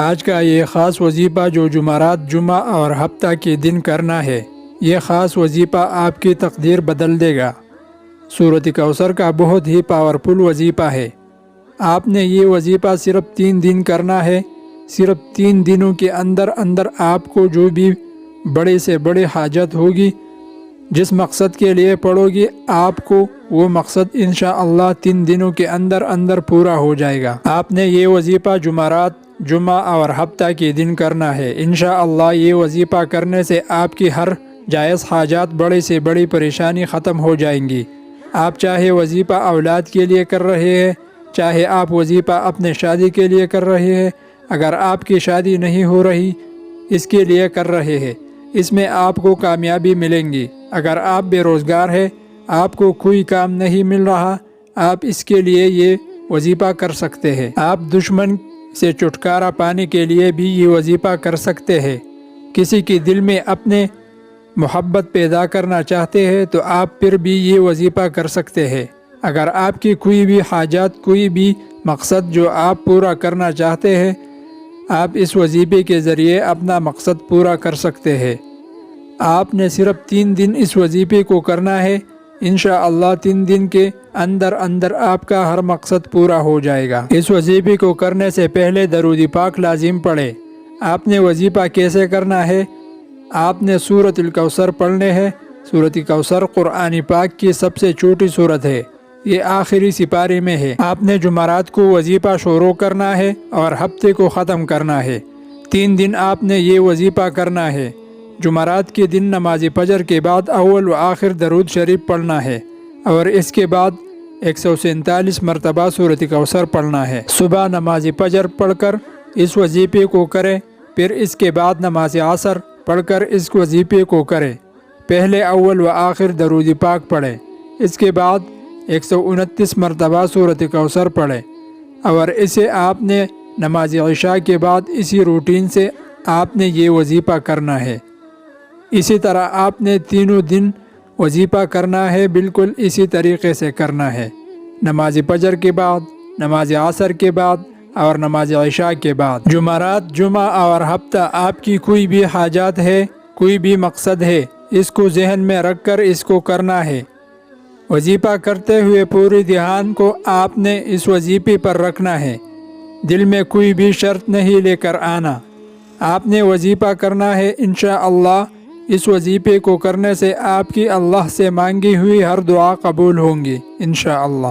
آج کا یہ خاص وظیفہ جو جمعرات، جمعہ اور ہفتہ کے دن کرنا ہے، یہ خاص وظیفہ آپ کی تقدیر بدل دے گا۔ سورۃ کوثر کا بہت ہی پاورفل وظیفہ ہے۔ آپ نے یہ وظیفہ صرف 3 دن کرنا ہے۔ صرف 3 دنوں کے اندر آپ کو جو بھی بڑے سے بڑے حاجت ہوگی، جس مقصد کے لیے پڑھو گی، آپ کو وہ مقصد انشاءاللہ 3 دنوں کے اندر پورا ہو جائے گا۔ آپ نے یہ وظیفہ جمعرات، جمعہ اور ہفتہ کے دن کرنا ہے۔ انشاءاللہ یہ وظیفہ کرنے سے آپ کی ہر جائز حاجات، بڑے سے بڑی پریشانی ختم ہو جائیں گی۔ آپ چاہے وظیفہ اولاد کے لیے کر رہے ہیں، چاہے آپ وظیفہ اپنے شادی کے لیے کر رہے ہیں، اگر آپ کی شادی نہیں ہو رہی، اس کے لیے کر رہے ہیں، اس میں آپ کو کامیابی ملیں گی۔ اگر آپ بے روزگار ہیں، آپ کو کوئی کام نہیں مل رہا، آپ اس کے لیے یہ وظیفہ کر سکتے ہیں۔ آپ دشمن سے چھٹکارا پانے کے لیے بھی یہ وظیفہ کر سکتے ہیں۔ کسی کے دل میں اپنے محبت پیدا کرنا چاہتے ہیں تو آپ پھر بھی یہ وظیفہ کر سکتے ہیں۔ اگر آپ کی کوئی بھی حاجات، کوئی بھی مقصد جو آپ پورا کرنا چاہتے ہیں، آپ اس وظیفے کے ذریعے اپنا مقصد پورا کر سکتے ہیں۔ آپ نے صرف 3 دن اس وظیفے کو کرنا ہے۔ انشاءاللہ 3 دن کے اندر آپ کا ہر مقصد پورا ہو جائے گا۔ اس وظیفے کو کرنے سے پہلے درود پاک لازم پڑھیں۔ آپ نے وظیفہ کیسے کرنا ہے؟ آپ نے سورۃ الکوثر پڑھنے ہے۔ سورۃ کوثر قرآن پاک کی سب سے چھوٹی سورت ہے، یہ آخری سپارے میں ہے۔ آپ نے جمعرات کو وظیفہ شروع کرنا ہے اور ہفتے کو ختم کرنا ہے۔ 3 دن آپ نے یہ وظیفہ کرنا ہے۔ جمعرات کے دن نماز فجر کے بعد اول و آخر درود شریف پڑھنا ہے اور اس کے بعد 147 مرتبہ سورۃ کوثر پڑھنا ہے۔ صبح نماز فجر پڑھ کر اس وظیفے کو کریں، پھر اس کے بعد نماز عصر پڑھ کر اس وظیفے کو کریں۔ پہلے اول و آخر درود پاک پڑھیں، اس کے بعد 129 مرتبہ سورۃ کوثر پڑھیں اور اسے آپ نے نماز عشاء کے بعد اسی روٹین سے آپ نے یہ وظیفہ کرنا ہے۔ اسی طرح آپ نے تینوں دن وظیفہ کرنا ہے، بالکل اسی طریقے سے کرنا ہے۔ نماز فجر کے بعد، نماز عصر کے بعد اور نماز عشاء کے بعد۔ جمعرات، جمعہ اور ہفتہ آپ کی کوئی بھی حاجات ہے، کوئی بھی مقصد ہے، اس کو ذہن میں رکھ کر اس کو کرنا ہے۔ وظیفہ کرتے ہوئے پوری دھیان کو آپ نے اس وظیفے پر رکھنا ہے، دل میں کوئی بھی شرط نہیں لے کر آنا۔ آپ نے وظیفہ کرنا ہے۔ انشاءاللہ اس وظیفے کو کرنے سے آپ کی اللہ سے مانگی ہوئی ہر دعا قبول ہوں گی انشاءاللہ۔